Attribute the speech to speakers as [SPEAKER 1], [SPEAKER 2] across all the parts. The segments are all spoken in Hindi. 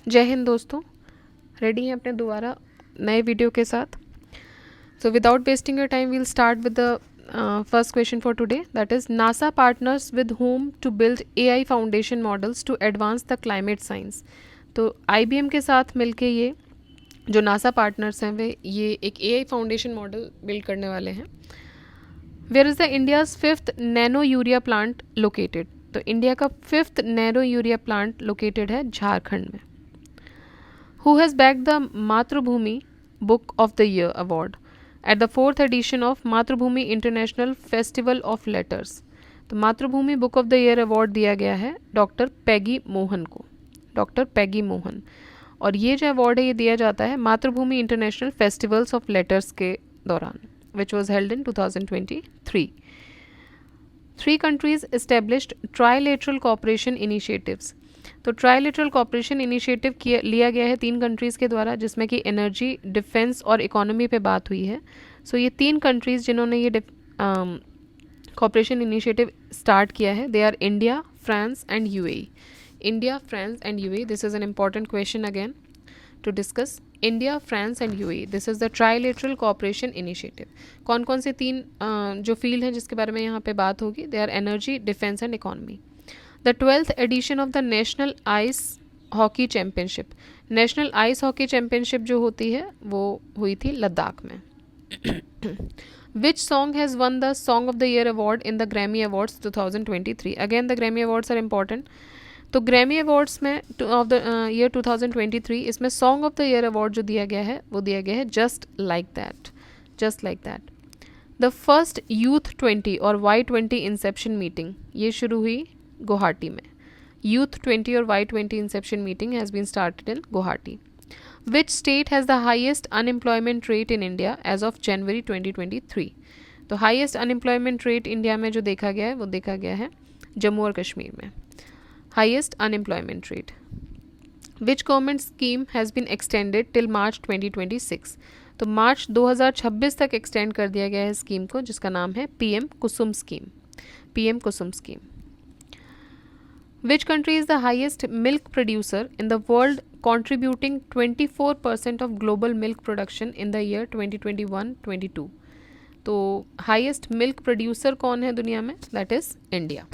[SPEAKER 1] जय हिंद दोस्तों, रेडी हैं अपने दोबारा नए वीडियो के साथ। So without wasting your time we'll start with the first question for today, that is NASA partners with home to build AI foundation models to advance the climate science. तो आईबीएम के साथ मिलके ये जो नासा पार्टनर्स हैं वे ये एक एआई फाउंडेशन मॉडल बिल्ड करने वाले हैं। Where is the India's 5th nano urea plant located? तो इंडिया का 5th nano urea plant located है झारखंड में। Who has bagged the Mathrubhumi Book of the Year award at the 4th edition of Mathrubhumi International Festival of Letters? तो मातृभूमि book of the year award दिया गया है डॉक्टर पैगी मोहन को, डॉक्टर पैगी मोहन। और ये जो अवार्ड है ये दिया जाता है मातृभूमि इंटरनेशनल फेस्टिवल्स ऑफ लेटर्स के दौरान, which was held in 2023। 3 countries established trilateral cooperation initiatives। तो ट्राइलेटरल कॉपरेशन इनिशिएटिव लिया गया है 3 कंट्रीज़ के द्वारा, जिसमें कि एनर्जी, डिफेंस और इकोनॉमी पे बात हुई है। सो ये 3 कंट्रीज़ जिन्होंने ये कॉपरेशन इनिशिएटिव स्टार्ट किया है, they are India, France and UAE. India, France and UAE, this is an important question again to discuss. India, France and UAE, this is the trilateral cooperation initiative. कौन कौन से 3 जो फील्ड हैं जिसके बारे में यहाँ पे बात होगी? They are energy, defence and economy. The 12th edition of the national ice hockey championship. National ice hockey championship जो होती है वो हुई थी लद्दाख में। Which song has won the song of the year award in the Grammy awards 2023? Again the Grammy awards are important. तो ग्रैमी अवार्ड्स में ऑफ द ईयर 2023 इसमें song of the year award जो दिया गया है वो दिया गया है just like that, just like that. The first youth 20 और Y20 इंसेप्शन मीटिंग ये शुरू हुई गुवाहाटी में। यूथ 20 और Y20 inception meeting has been started in Guwahati. Which state has the highest unemployment rate in India as of January 2023? तो हाइएस्ट अनएम्प्लॉयमेंट रेट इंडिया में जो देखा गया है वो देखा गया है जम्मू और कश्मीर में, highest unemployment rate. Which government scheme has been extended till March 2026? तो मार्च 2026 तक एक्सटेंड कर दिया गया है स्कीम को, जिसका नाम है PM Kusum scheme, PM Kusum scheme. Which country is the highest milk producer in the world, contributing 24% of global milk production in the year 2021-22? तो highest milk producer कौन है दुनिया में? That is India.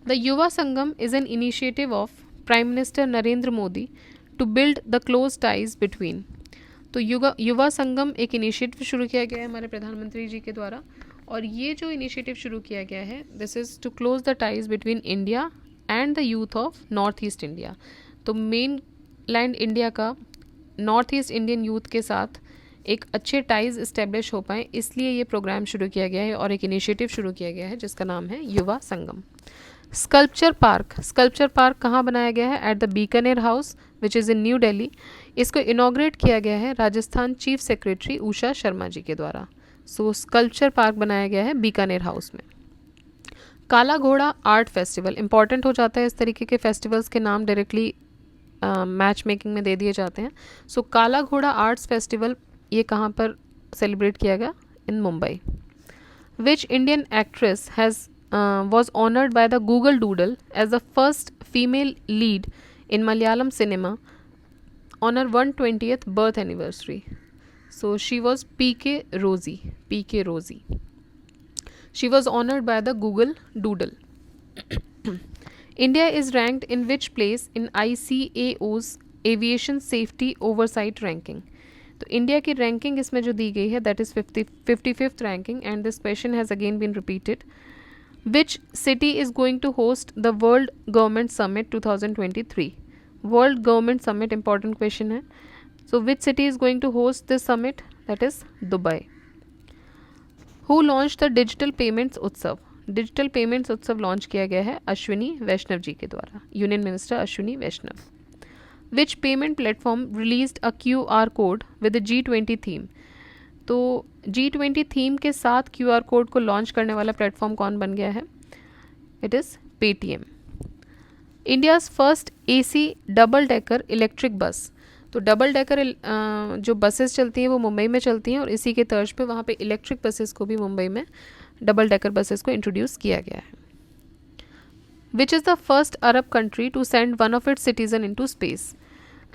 [SPEAKER 1] The Yuva Sangam is an initiative of Prime Minister Narendra Modi to build the close ties between। तो युवा संगम एक इनिशिएटिव शुरू किया गया है हमारे प्रधानमंत्री जी के द्वारा, और ये जो इनिशिएटिव शुरू किया गया है this is to close the ties between India and the youth of north east India. तो मेन लैंड इंडिया का नॉर्थ ईस्ट इंडियन यूथ के साथ एक अच्छे टाइज इस्टेब्लिश हो पाएँ, इसलिए ये प्रोग्राम शुरू किया गया है और एक इनिशिएटिव शुरू किया गया है जिसका नाम है युवा संगम। स्कल्पचर पार्क कहाँ बनाया गया है? At the Bikaner house which is in new Delhi. इसको इनॉग्रेट किया गया है राजस्थान चीफ सेक्रेटरी उषा शर्मा जी के द्वारा। सो स्कल्पचर पार्क बनाया गया है बीकानेर हाउस में। काला घोड़ा आर्ट फेस्टिवल, इंपॉर्टेंट हो जाता है इस तरीके के फेस्टिवल्स के नाम डायरेक्टली मैच मेकिंग में दे दिए जाते हैं। सो काला घोड़ा आर्ट्स फेस्टिवल ये कहाँ पर सेलिब्रेट किया गया? In Mumbai. Which Indian actress has was honored by the Google Doodle as the first female lead in Malayalam cinema on her 120th birth anniversary. So she was PK Rosie. She was honored by the Google Doodle. India is ranked in which place in ICAO's Aviation Safety Oversight Ranking? तो इंडिया की रैंकिंग इसमें जो दी गई है that is 55th ranking, and this question has again been repeated. Which city is going to host the World Government Summit 2023? World Government Summit important question है. So which city is going to host this summit? That is Dubai. Who launched the Digital Payments Utsav? Digital Payments Utsav launch किया गया है अश्विनी वैष्णव जी के द्वारा, union minister Ashwini Vaishnaw. Which payment platform released a QR code with the G20 theme? तो G20 थीम के साथ QR कोड को लॉन्च करने वाला प्लेटफॉर्म कौन बन गया है? It is Paytm. India's first AC double decker electric bus. तो डबल डेकर जो बसेस चलती हैं वो मुंबई में चलती हैं, और इसी के तर्ज पे वहाँ पे इलेक्ट्रिक बसेस को भी मुंबई में डबल डेकर बसेस को इंट्रोड्यूस किया गया है। Which is the first Arab country to send one of its citizen into space?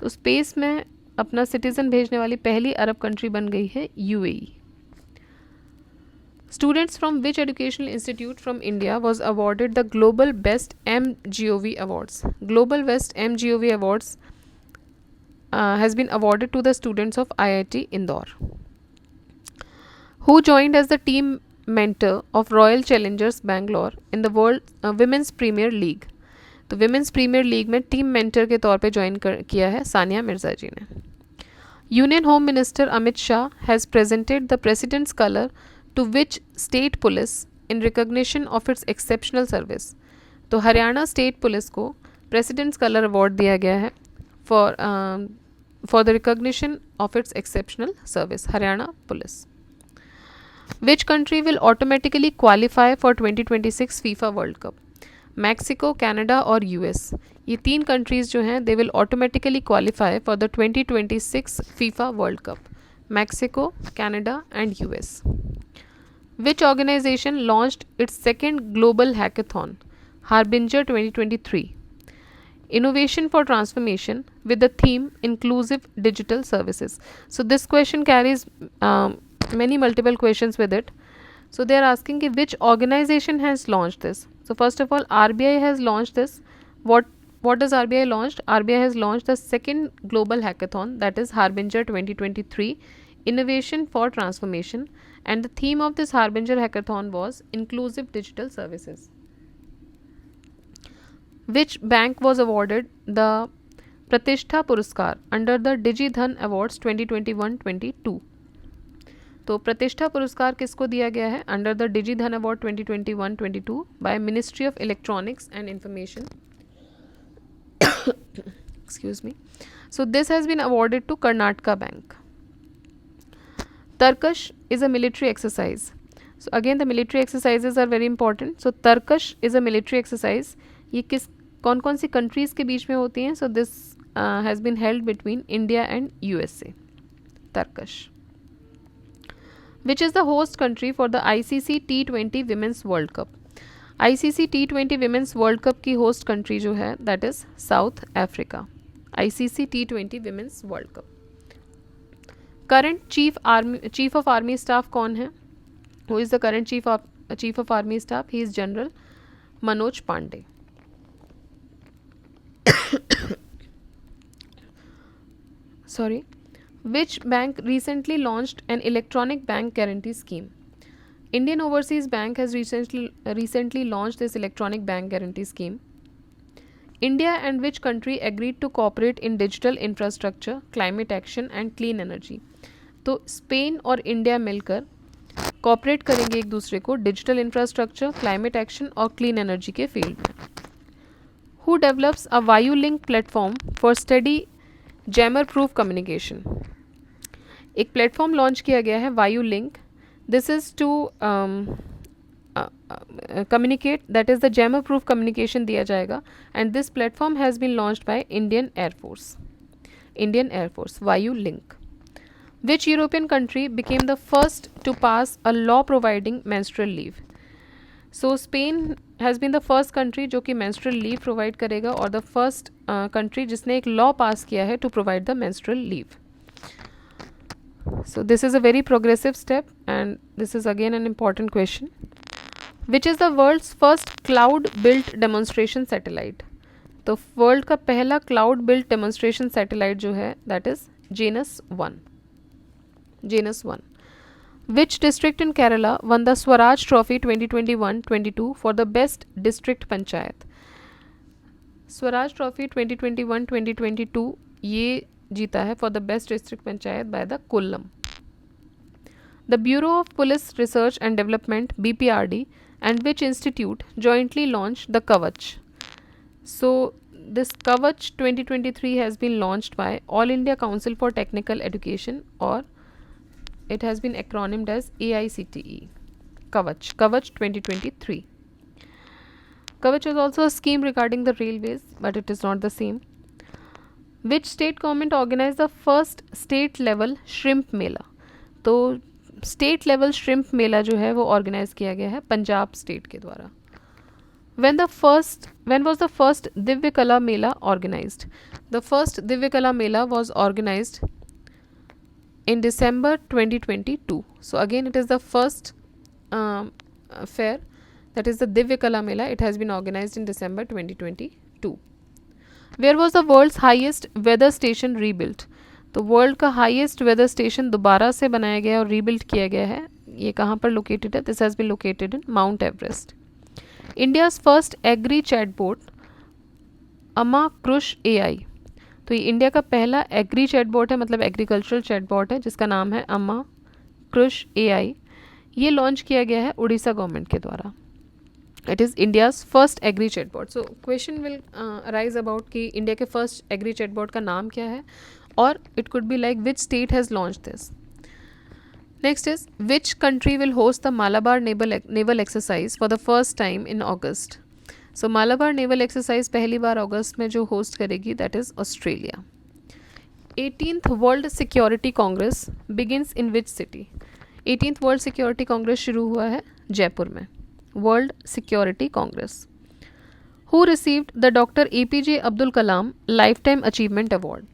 [SPEAKER 1] तो स्पेस में अपना सिटीजन भेजने वाली पहली अरब कंट्री बन गई है UAE. Students from which educational institute from India was awarded the Global Best MGOV Awards? Global Best MGOV Awards has been awarded to the students of IIT Indore. Who joined as the team mentor of Royal Challengers Bangalore in the World Women's Premier League? तो Women's Premier League में टीम mentor के तौर पे ज्वाइन किया है सानिया मिर्जा जी ने. Union Home Minister Amit Shah has presented the President's Color to which state police in recognition of its exceptional service? तो हरियाणा स्टेट पुलिस को प्रेसिडेंट्स कलर अवार्ड दिया गया है for the recognition of its exceptional service. Haryana police. Which country will automatically qualify for 2026 FIFA world cup? Mexico, Canada और यूएस. ये तीन कंट्रीज जो हैं they will automatically qualify for the 2026 FIFA world cup. Mexico, Canada and US. Which organization launched its second global hackathon, Harbinger 2023? Innovation for Transformation with the theme Inclusive Digital Services. So this question carries many multiple questions with it. So they are asking which organization has launched this. So first of all, RBI has launched this. What does RBI launched? RBI has launched the second global hackathon, that is Harbinger 2023, Innovation for Transformation. And the theme of this Harbinger hackathon was Inclusive Digital Services. Which bank was awarded the Pratishtha Puraskar under the DigiDhan Awards 2021-22? तो प्रतिष्ठा पुरस्कार किसको दिया गया है under the DigiDhan award 2021-22 by ministry of electronics and information. Excuse me. So this has been awarded to Karnataka Bank. Tarkash is a military exercise. So again the military exercises are very important. So Tarkash is a military exercise. ये कौन कौन सी countries के बीच में होती हैं? So this has been held between India and USA. Tarkash. Which is the host country for the ICC T20 Women's World Cup? ICC T20 Women's World Cup की host country जो है that is South Africa. ICC T20 Women's World Cup. Current chief of army staff कौन है? Who is the current chief of army staff? He is general Manoj Pande. Sorry. Which bank recently launched an electronic bank guarantee scheme? Indian Overseas Bank has recently launched this electronic bank guarantee scheme. India and which country agreed to cooperate in digital infrastructure, climate action and clean energy? तो स्पेन और इंडिया मिलकर कॉपरेट करेंगे एक दूसरे को डिजिटल इंफ्रास्ट्रक्चर, क्लाइमेट एक्शन और क्लीन एनर्जी के फील्ड में. Who develops a Vayu link platform for study jammer proof communication? एक प्लेटफॉर्म लॉन्च किया गया है Vayu link. This is to communicate, that is the jammer proof communication दिया जाएगा. and this platform has been launched by Indian Air Force. वायु link. Which European country became the first to pass a law providing menstrual leave? So Spain has been the first country जो कि menstrual leave provide करेगा और the first country जिसने एक law pass किया है to provide the menstrual leave. So this is a very progressive step and this is again an important question. Which is the world's first cloud built demonstration satellite? तो वर्ल्ड का पहला क्लाउड बिल्ट डेमोन्स्ट्रेशन सैटेलाइट जो है that is Janus 1. Which district in Kerala won the Swaraj Trophy 2021-22 for the best district panchayat? Swaraj trophy 2021-2022 ये जीता है for the best district panchayat by the Kollam. The bureau of police research and development BPRD and which institute jointly launched the Kavach? So this Kavach 2023 has been launched by All India Council for Technical Education, or it has been acronymed as AICTE. Kavach 2023. Kavach is also a scheme regarding the railways, but it is not the same. Which state government organized the first state level shrimp mela? तो स्टेट लेवल श्रिम्प मेला जो है वो ऑर्गेनाइज किया गया है पंजाब स्टेट के द्वारा. when was the first Divya Kala Mela organized? The first Divya Kala Mela was organized in December 2022. So again, it is the first fair, that is the Divya Kala Mela. It has been organized in December 2022. Where was the world's highest weather station rebuilt? तो वर्ल्ड का हाईएस्ट वेदर स्टेशन दोबारा से बनाया गया और रीबिल्ड किया गया है. ये कहाँ पर लोकेटेड है? This has been located in Mount Everest. India's first agri chatbot Ama Krushi AI. तो ये इंडिया का पहला एग्री चैटबॉट है, मतलब एग्रीकल्चरल चैटबॉट है, जिसका नाम है अमा क्रुश AI. ये लॉन्च किया गया है उड़ीसा गवर्नमेंट के द्वारा. It is India's first agri chatbot. So question will arise about कि इंडिया के फर्स्ट एग्री चैटबॉट का नाम क्या है, और it could be like which state has launched this. Next is which country will host the Malabar naval exercise for the first time in August. So Malabar naval exercise पहली बार अगस्त में जो होस्ट करेगी, that is Australia. 18th World Security Congress begins in which city? 18th World Security Congress शुरू हुआ है जयपुर में. World Security Congress. Who received the Dr. APJ Abdul Kalam Lifetime Achievement Award?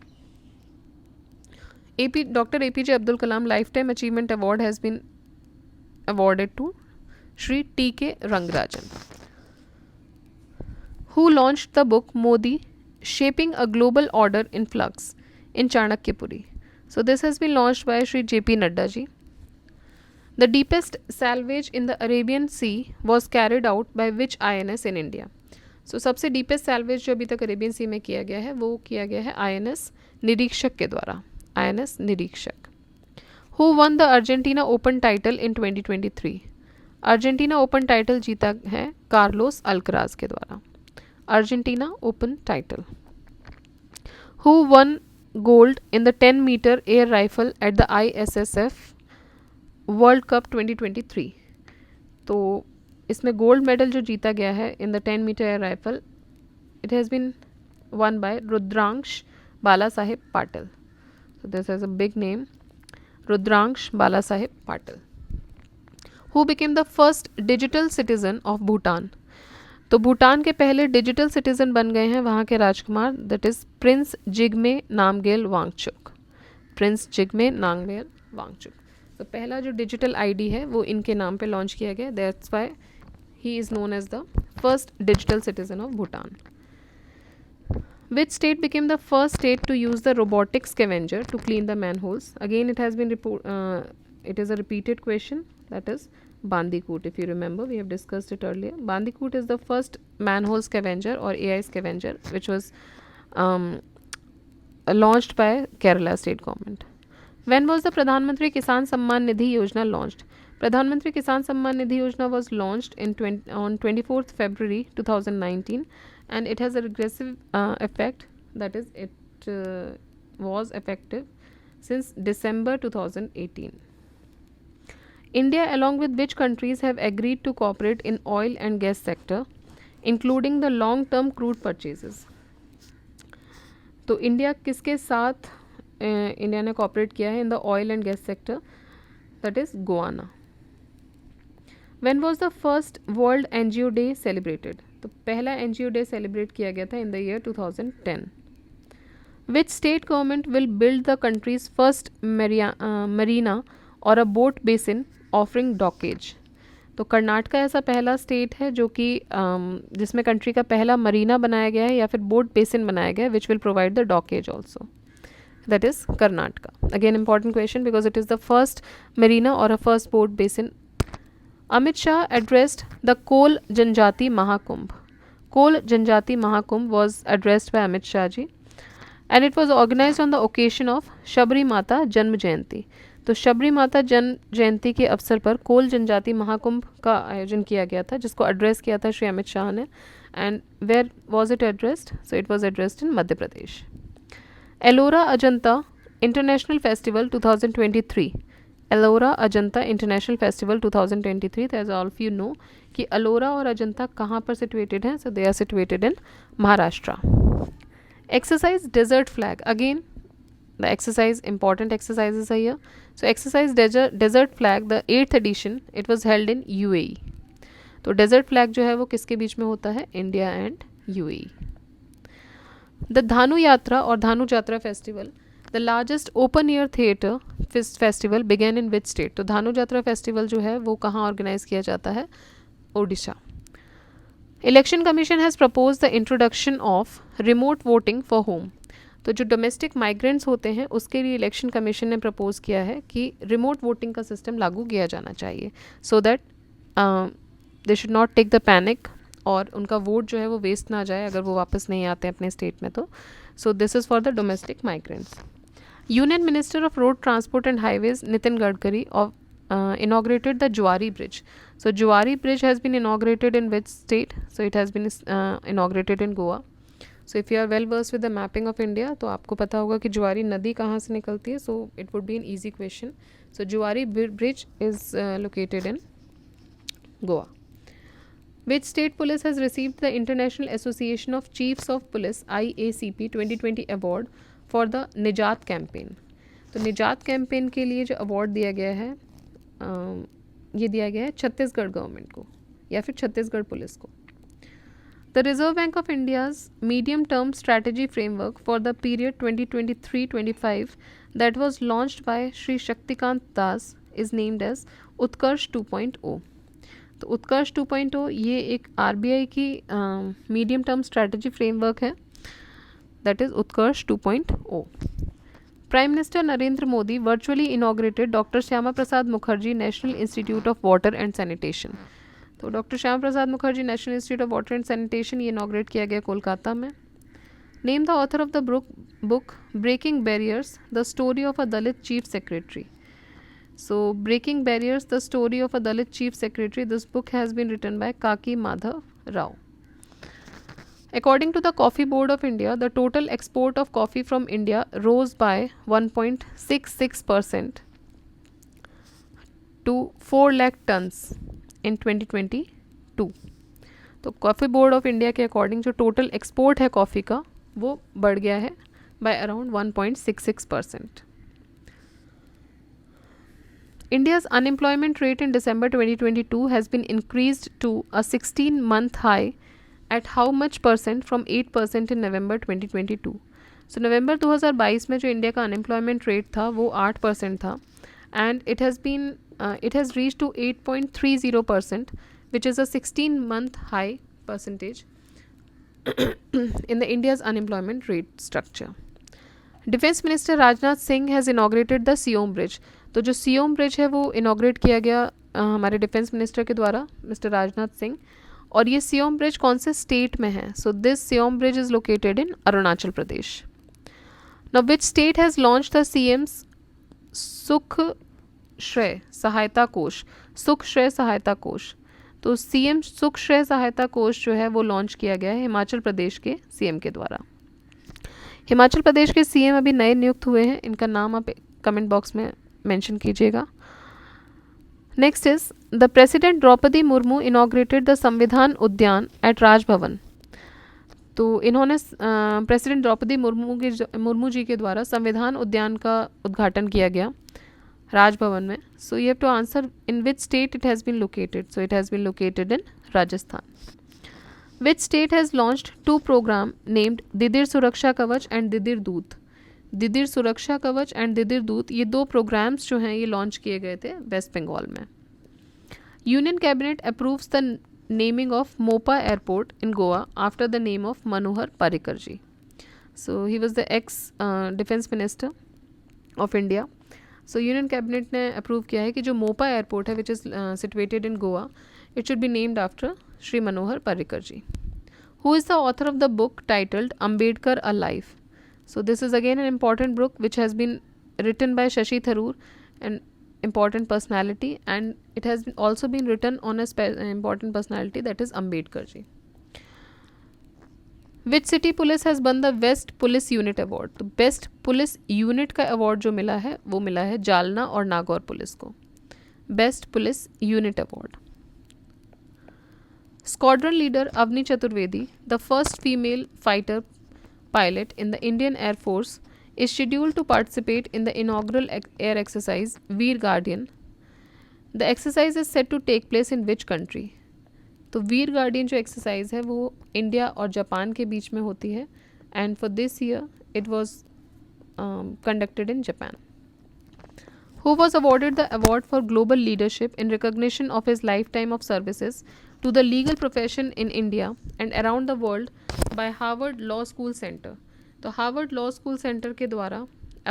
[SPEAKER 1] Dr. APJ Abdul Kalam Lifetime Achievement Award has been awarded to Shri T.K. Rangarajan. Who launched the book Modi Shaping a Global Order in Flux in Chanakyapuri? So this has been launched by Shri J.P. Nadda ji. The deepest salvage in the Arabian Sea was carried out by which INS in India? So सबसे deepest salvage जो अभी तक अरेबियन सी में किया गया है, वो किया गया है INS निरीक्षक के द्वारा. INS निरीक्षक. Who won the Argentina Open title in 2023? Argentina open title जीता है कार्लोस अल्कराज के द्वारा. Argentina open title. Who won gold in the 10-meter air rifle at the ISSF World Cup 2023? तो इसमें गोल्ड मेडल जो जीता गया है in the 10-meter air rifle, it has been won by Rudransh Bala Saheb Patil. So this has a big name, Rudrangsh Balasaheb Patil. Who became the first digital citizen of Bhutan? तो भूटान के पहले डिजिटल सिटीजन बन गए हैं वहाँ के राजकुमार, that is prince Jigme Namgyel Wangchuck. Prince Jigme Namgyel Wangchuck. तो पहला जो डिजिटल आईडी है वो इनके नाम पे लॉन्च किया गया. That's why he is known as the first digital citizen of Bhutan. Which state became the first state to use the robotic scavenger to clean the manholes? Again, it has been it is a repeated question. That is Bandikut. If you remember, we have discussed it earlier. Bandikut is the first manhole scavenger or AI scavenger, which was launched by Kerala state government. When was the Pradhan Mantri Kisan Samman Nidhi Yojana launched? Pradhan Mantri Kisan Samman Nidhi Yojana was launched on 24th February 2019. And it has a regressive effect, that is it was effective since December 2018. India along with which countries have agreed to cooperate in oil and gas sector including the long term crude purchases? तो इंडिया किसके साथ इंडिया ने कॉपरेट किया है in the oil and gas sector? That is Guyana. When was the first World NGO Day celebrated? तो पहला NGO Day सेलिब्रेट किया गया था in the year 2010. Which state government will build the country's first marina or a boat basin offering dockage? तो कर्नाटका ऐसा पहला स्टेट है जो कि जिसमें कंट्री का पहला मरीना बनाया गया है या फिर बोट बेसिन बनाया गया है which will provide the dockage also. That is Karnataka. Again important question because it is the first marina और a first boat basin. Amit Shah addressed the Kol Janjati Mahakumbh. Kol Janjati Mahakumbh was addressed by Amit Shah ji and it was organized on the occasion of Shabri Mata Janm Jayanti. तो शबरी माता जन्म जयंती के अवसर पर कोल जनजाति महाकुंभ का आयोजन किया गया था जिसको एड्रेस किया था श्री अमित शाह ने. And where was it addressed? So it was addressed in Madhya Pradesh. Ellora Ajanta international festival 2023. Ellora Ajanta international festival 2023. As all of you know कि अलोरा और अजंता कहाँ पर सिचुएटेड हैं? So they are situated in Maharashtra. Exercise desert flag. Again the exercise, important exercises are here. So exercise desert flag, the 8th edition, it was held in UAE. तो डेजर्ट फ्लैग जो है वो किसके बीच में होता है, India and UAE. The Dhanu Yatra और Dhanu Yatra festival, the largest open air theatre festival began in which state. तो धानु यात्रा फेस्टिवल जो है वो कहाँ ऑर्गेनाइज किया जाता है, Odisha. Election commission has propose the introduction of remote voting for home. तो जो डोमेस्टिक माइग्रेंट्स होते हैं उसके लिए इलेक्शन कमीशन ने प्रपोज किया है कि रिमोट वोटिंग का सिस्टम लागू किया जाना चाहिए, so that they should not take the panic और उनका वोट जो है वो वेस्ट ना जाए अगर वो वापस नहीं आते अपने स्टेट में। तो so this is for the domestic migrants. Union minister of road transport and highways Nitin Gadkari of inaugurated the Juari Bridge. So Juari Bridge has been inaugurated in which state? So it has been inaugurated in Goa. So if you are well versed with the mapping of India, तो आपको पता होगा कि जुआरी नदी कहाँ से निकलती है. So it would be an easy question. So Juari Bridge is located in Goa. Which state police has received the International Association of Chiefs of Police IACP 2020 award for the निजात कैंपेन. तो निजात कैंपेन के लिए जो अवार्ड दिया गया है ये दिया गया है छत्तीसगढ़ गवर्नमेंट को या फिर छत्तीसगढ़ पुलिस को. The Reserve Bank of India's medium term strategy framework for the period 2023-25 that was launched by Shri Shaktikanta Das is named as Utkarsh 2.0. तो उत्कर्ष 2.0 ये एक आरबीआई की मीडियम टर्म स्ट्रैटेजी फ्रेमवर्क है, that is Utkarsh 2.0. Prime Minister Narendra Modi virtually inaugurated Dr. Shyama Prasad Mukherjee National Institute of Water and Sanitation. तो doctor Shyama Prasad Mukherjee national institute of water and sanitation ये इनॉग्रेट किया गया कोलकाता में. Name the author of the book breaking barriers the story of a Dalit chief secretary. So breaking barriers the story of a Dalit chief secretary, this book has been written by Kaki Madhav Rao. According to the Coffee Board of India, the total export of coffee from India rose by 1.66% to 4 lakh tons in 2022. तो कॉफ़ी बोर्ड ऑफ इंडिया के अकॉर्डिंग जो टोटल एक्सपोर्ट है कॉफ़ी का वो बढ़ गया है by around 1.66%. India's unemployment rate in December 2022 has been increased to a 16-month high at how much percent from 8% in November 2022. So नवंबर 2022 में जो इंडिया का अनएम्प्लॉयमेंट रेट था वो 8% था and it has reached to 8.30% which is a 16-month high percentage in the India's unemployment rate structure. Defense Minister Rajnath Singh has inaugurated the Siom Bridge. तो जो सियोम ब्रिज है वो इनाग्रेट किया गया हमारे डिफेंस मिनिस्टर के द्वारा मिस्टर राजनाथ सिंह. और ये सियोम ब्रिज कौन से स्टेट में है? So this Siyom bridge is located in Arunachal Pradesh. Now which state has launch the CM's सुख श्रेय सहायता कोष. सुख श्रेय सहायता कोष. तो सीएम सुख श्रेय सहायता कोष जो है वो लॉन्च किया गया है हिमाचल प्रदेश के सीएम के द्वारा. हिमाचल प्रदेश के सीएम अभी नए नियुक्त हुए हैं, इनका नाम आप कमेंट बॉक्स में मेंशन कीजिएगा. Next is the president Draupadi Murmu inaugurated the Samvidhan Udyan eight Raj Bhavan. तो इन्होंने प्रेसिडेंट द्रौपदी मुर्मू जी के द्वारा संविधान उद्यान का उद्घाटन किया गया राजभवन में. So you have to answer in which state it has been located. So it has been located in Rajasthan. Which state has launched 2 programme named Didir Suraksha Kavach and दिदिर दूत. दिदिर सुरक्षा कवच एंड दिदिर दूत ये 2 प्रोग्राम्स जो हैं ये लॉन्च किए गए थे वेस्ट बंगाल में. Union cabinet approves the naming of Mopa airport in Goa after the name of Manohar Parrikar ji. So he was the ex defence minister of India. So union cabinet ने अप्रूव किया है कि जो मोपा एयरपोर्ट है which is situated in Goa it should be named after Shri Manohar Parrikar ji. Who is the author of the book titled Ambedkar a life. So this is again an important book which has been written by Shashi Tharoor, an important personality, and it has also been written on an important personality that is Ambedkar ji. Which city police has won the Best Police Unit Award? तो Best Police Unit का award जो मिला है वो मिला है जालना और नागौर पुलिस को. Best Police Unit Award. Squadron leader Avni Chaturvedi, the first female fighter pilot in the Indian Air Force, is scheduled to participate in the inaugural air exercise Veer Guardian. The exercise is set to take place in which country? तो वीर गार्डियन जो एक्सरसाइज है वो इंडिया और जापान के बीच में होती है, and for this year it was conducted in Japan. Who was awarded the award for global leadership in recognition of his lifetime of services to the legal profession in India and around the world by Harvard Law School Center? तो हार्वर्ड लॉ स्कूल सेंटर के द्वारा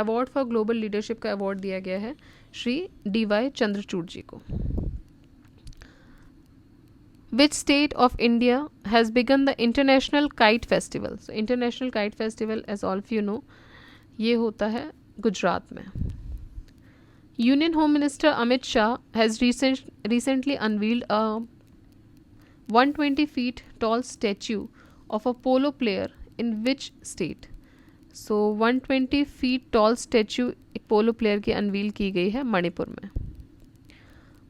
[SPEAKER 1] अवार्ड फॉर ग्लोबल लीडरशिप का अवार्ड दिया गया है श्री DY चंद्रचूड़ जी को. Which state of India has begun the International Kite Festival? So International Kite Festival, as all of you know, ये होता है गुजरात में. Union home minister Amit Shah has recently unveiled a 120 feet tall statue of a polo player in which state? So 120 feet tall statue एक पोलो प्लेयर की अनवील की गई है मणिपुर में.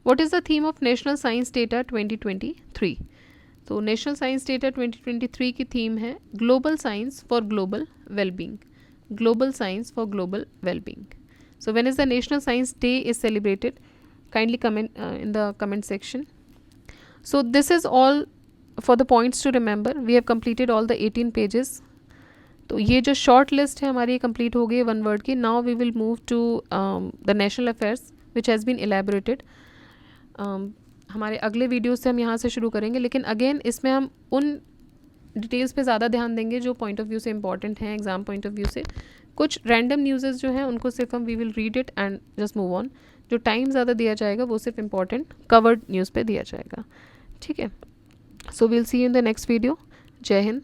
[SPEAKER 1] What is the theme of National Science Data 2023? तो नेशनल साइंस डेटा 2023 की थीम है global science for global wellbeing. Global Science for Global Well-being. So when is the National Science Day is celebrated? Kindly comment in the comment section. So this is all for the points to remember. We have completed all the 18 pages. तो ये जो short list है हमारी complete हो गई one word की. Now we will move to the national affairs which has been elaborated. हमारे अगले वीडियो से हम यहाँ से शुरू करेंगे, लेकिन अगेन इसमें हम उन डिटेल्स पे ज़्यादा ध्यान देंगे जो पॉइंट ऑफ व्यू से इंपॉर्टेंट हैं एग्जाम पॉइंट ऑफ व्यू से. कुछ रैंडम न्यूज़ेस जो हैं उनको सिर्फ हम we will read it and just move on. जो टाइम ज़्यादा दिया जाएगा वो सिर्फ इंपॉर्टेंट कवर्ड न्यूज़ पे दिया जाएगा. ठीक है. So we'll see you in the next video. जय हिंद.